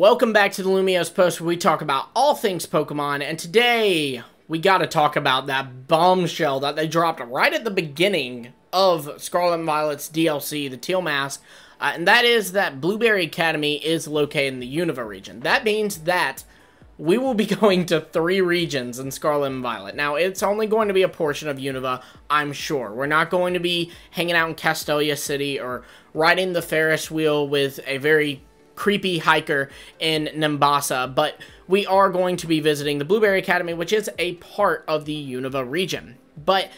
Welcome back to the Lumiose Post, where we talk about all things Pokemon, and today we gotta talk about that bombshell that they dropped right at the beginning of Scarlet and Violet's DLC, the Teal Mask, and that is that Blueberry Academy is located in the Unova region. That means that we will be going to 3 regions in Scarlet and Violet. Now, it's only going to be a portion of Unova, I'm sure. We're not going to be hanging out in Castelia City or riding the Ferris wheel with a very creepy hiker in Nimbasa, but we are going to be visiting the Blueberry Academy, which is a part of the Unova region. But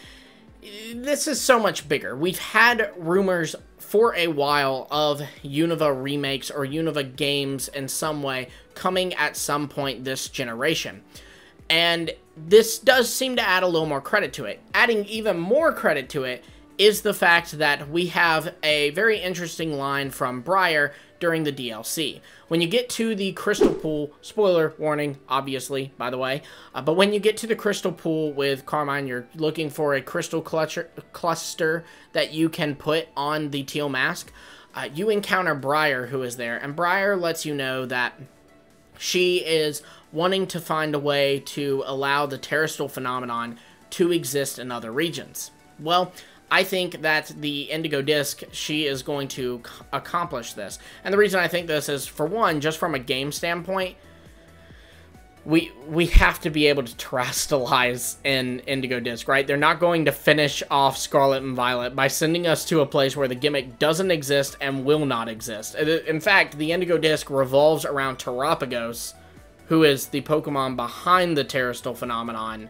this is so much bigger. We've had rumors for a while of Unova remakes or Unova games in some way coming at some point this generation. And this does seem to add a little more credit to it. Adding even more credit to it is the fact that we have a very interesting line from Briar during the DLC. When you get to the Crystal Pool, spoiler warning, obviously, by the way, but when you get to the Crystal Pool with Carmine, you're looking for a crystal cluster that you can put on the Teal Mask. You encounter Briar, who is there, and Briar lets you know that she is wanting to find a way to allow the Terrestrial phenomenon to exist in other regions. Well, I think that the Indigo Disc, she is going to accomplish this. And the reason I think this is, for one, just from a game standpoint, we have to be able to terrestrialize in Indigo Disc, right? They're not going to finish off Scarlet and Violet by sending us to a place where the gimmick doesn't exist and will not exist. In fact, the Indigo Disc revolves around Terapagos, who is the Pokemon behind the Terrestrial phenomenon.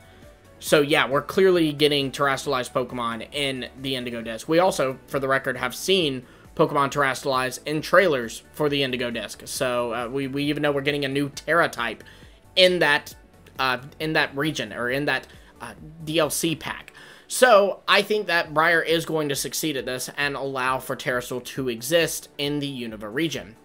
So yeah, we're clearly getting terrestrialized Pokemon in the Indigo Disc. We also, for the record, have seen Pokemon terrestrialized in trailers for the Indigo Disc. So we even know we're getting a new Terra type in that region, or in that DLC pack. So I think that Briar is going to succeed at this and allow for Terrestrial to exist in the Unova region.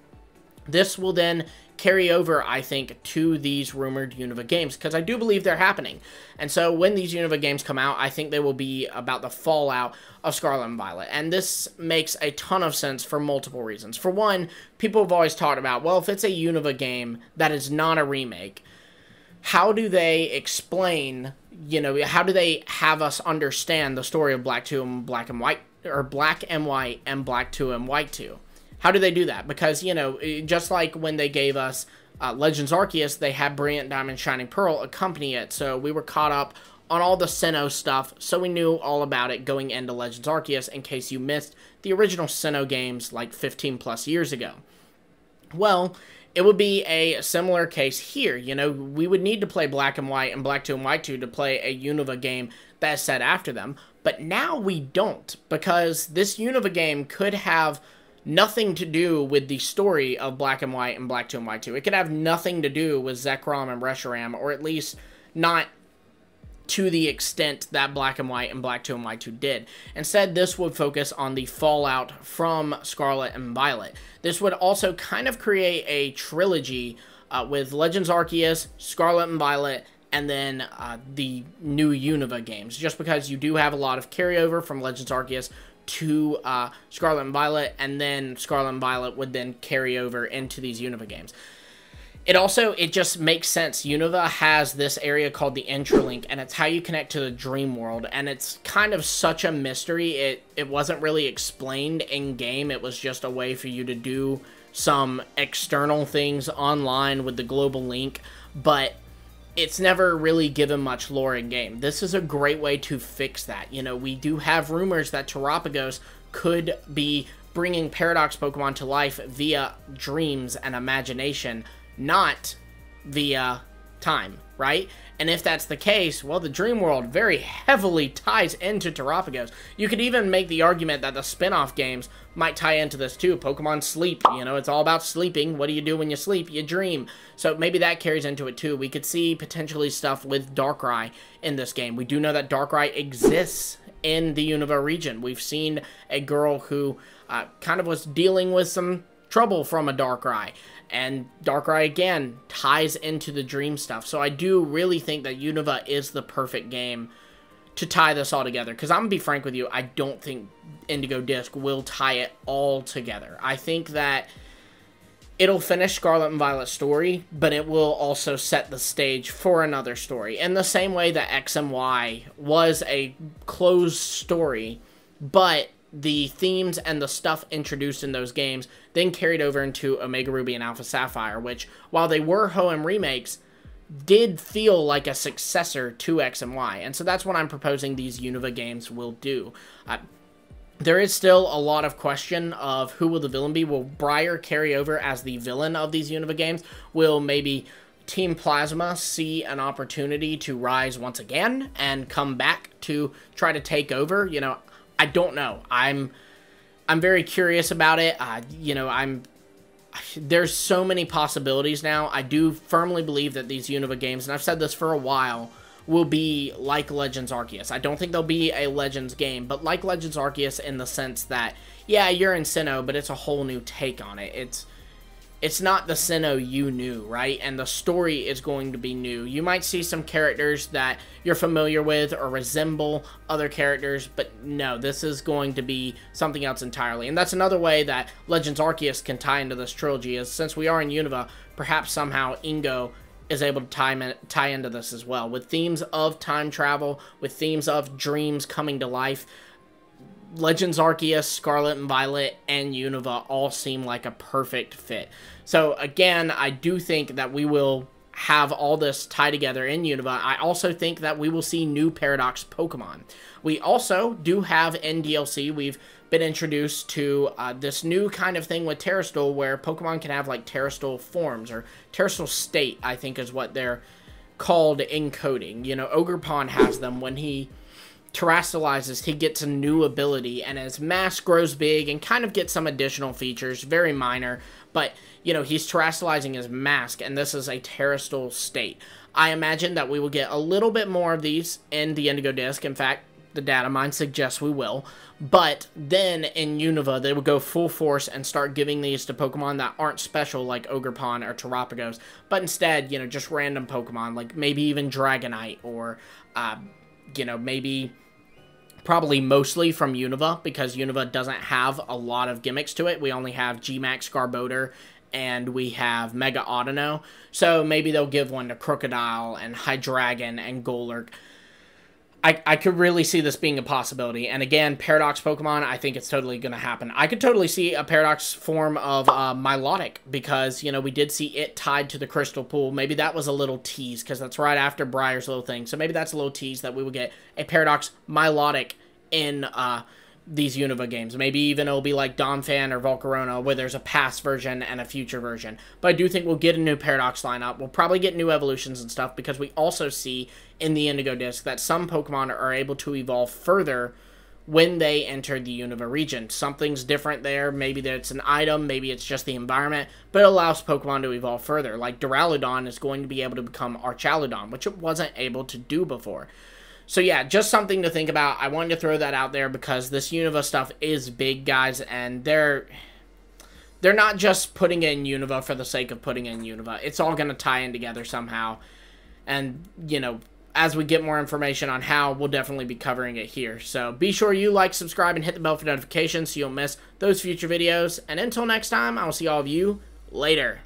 This will then carry over, I think, to these rumored Unova games, because I do believe they're happening. And so when these Unova games come out, I think they will be about the fallout of Scarlet and Violet. And this makes a ton of sense for multiple reasons. For one, people have always talked about, well, if it's a Unova game that is not a remake, how do they explain, you know, how do they have us understand the story of Black 2 and Black and White, or Black and White and Black 2 and White 2? How do they do that? Because, you know, just like when they gave us Legends Arceus, they had Brilliant Diamond Shining Pearl accompany it. So we were caught up on all the Sinnoh stuff, so we knew all about it going into Legends Arceus in case you missed the original Sinnoh games like 15 plus years ago. Well, it would be a similar case here. You know, we would need to play Black and White and Black 2 and White 2 to play a Unova game that is set after them. But now we don't, because this Unova game could have nothing to do with the story of Black and White and Black 2 and White 2. It could have nothing to do with Zekrom and Reshiram, or at least not to the extent that Black and White and Black 2 and White 2 did. Instead, this would focus on the fallout from Scarlet and Violet. This would also kind of create a trilogy with Legends Arceus, Scarlet and Violet, and then the new Unova games, just because you do have a lot of carryover from Legends Arceus to Scarlet and Violet, and then Scarlet and Violet would then carry over into these Unova games. It just makes sense. Unova has this area called the Intralink, and it's how you connect to the Dream World, and it's kind of such a mystery. It wasn't really explained in-game. It was just a way for you to do some external things online with the global link, but it's never really given much lore in-game. This is a great way to fix that. You know, we do have rumors that Terapagos could be bringing Paradox Pokemon to life via dreams and imagination, not via time, right? And if that's the case, well, the Dream World very heavily ties into Terapagos. You could even make the argument that the spin-off games might tie into this too. Pokemon Sleep, you know, it's all about sleeping. What do you do when you sleep? You dream. So maybe that carries into it too. We could see potentially stuff with Darkrai in this game. We do know that Darkrai exists in the Unova region. We've seen a girl who kind of was dealing with some trouble from a Darkrai. And Darkrai, again, ties into the dream stuff. So I do really think that Unova is the perfect game to tie this all together. Because I'm going to be frank with you, I don't think Indigo Disc will tie it all together. I think that it'll finish Scarlet and Violet's story, but it will also set the stage for another story. In the same way that X and Y was a closed story, but the themes and the stuff introduced in those games then carried over into Omega Ruby and Alpha Sapphire, which, while they were Hoenn remakes, did feel like a successor to X and Y. And so that's what I'm proposing these Unova games will do. There is still a lot of question of who will the villain be. Will Briar carry over as the villain of these Unova games? Will maybe Team Plasma see an opportunity to rise once again and come back to try to take over? You know, I don't know. I'm very curious about it. You know, there's so many possibilities now. I do firmly believe that these Unova games, and I've said this for a while, will be like Legends Arceus. I don't think they'll be a Legends game, but like Legends Arceus in the sense that, yeah, you're in Sinnoh, but it's a whole new take on it. It's not the Sinnoh you knew, right? And the story is going to be new. You might see some characters that you're familiar with or resemble other characters, but no, this is going to be something else entirely. And that's another way that Legends Arceus can tie into this trilogy, is since we are in Unova, perhaps somehow Ingo is able to tie into this as well, with themes of time travel, with themes of dreams coming to life. Legends Arceus, Scarlet and Violet, and Unova all seem like a perfect fit. So again, I do think that we will have all this tie together in Unova. I also think that we will see new Paradox Pokemon. We also do have in DLC, we've been introduced to this new kind of thing with Terrastol, where Pokemon can have like Terrastol forms, or Terrastol state, I think is what they're called in coding. You know, Ogerpon has them. When he terastallizes, he gets a new ability, and his mask grows big and kind of gets some additional features, very minor, but, you know, he's terastallizing his mask, and this is a Terrastol state. I imagine that we will get a little bit more of these in the Indigo Disc. In fact, the data mine suggests we will. But then in Unova, they will go full force and start giving these to Pokemon that aren't special, like Ogerpon or Terapagos, but instead, you know, just random Pokemon, like maybe even Dragonite, or, you know, maybe probably mostly from Unova, because Unova doesn't have a lot of gimmicks to it. We only have G-Max Garbodor, and we have Mega Audino, so maybe they'll give one to Crocodile and Hydreigon and Golurk. I could really see this being a possibility. And again, Paradox Pokemon, I think it's totally going to happen. I could totally see a Paradox form of Milotic, because, you know, we did see it tied to the Crystal Pool. Maybe that was a little tease, because that's right after Briar's little thing. So maybe that's a little tease that we will get a Paradox Milotic in these Unova games. Maybe even it'll be like Donphan or Volcarona, where there's a past version and a future version. But I do think we'll get a new Paradox lineup. We'll probably get new evolutions and stuff, because we also see in the Indigo Disc that some Pokemon are able to evolve further when they enter the Unova region. Something's different there. Maybe it's an item, maybe it's just the environment, but it allows Pokemon to evolve further. Like Duraludon is going to be able to become Archaludon, which it wasn't able to do before. So yeah, just something to think about. I wanted to throw that out there because this Unova stuff is big, guys, and they're not just putting in Unova for the sake of putting in Unova. It's all going to tie in together somehow. And, you know, as we get more information on how, we'll definitely be covering it here. So be sure you like, subscribe, and hit the bell for notifications so you don't miss those future videos. And until next time, I will see all of you later.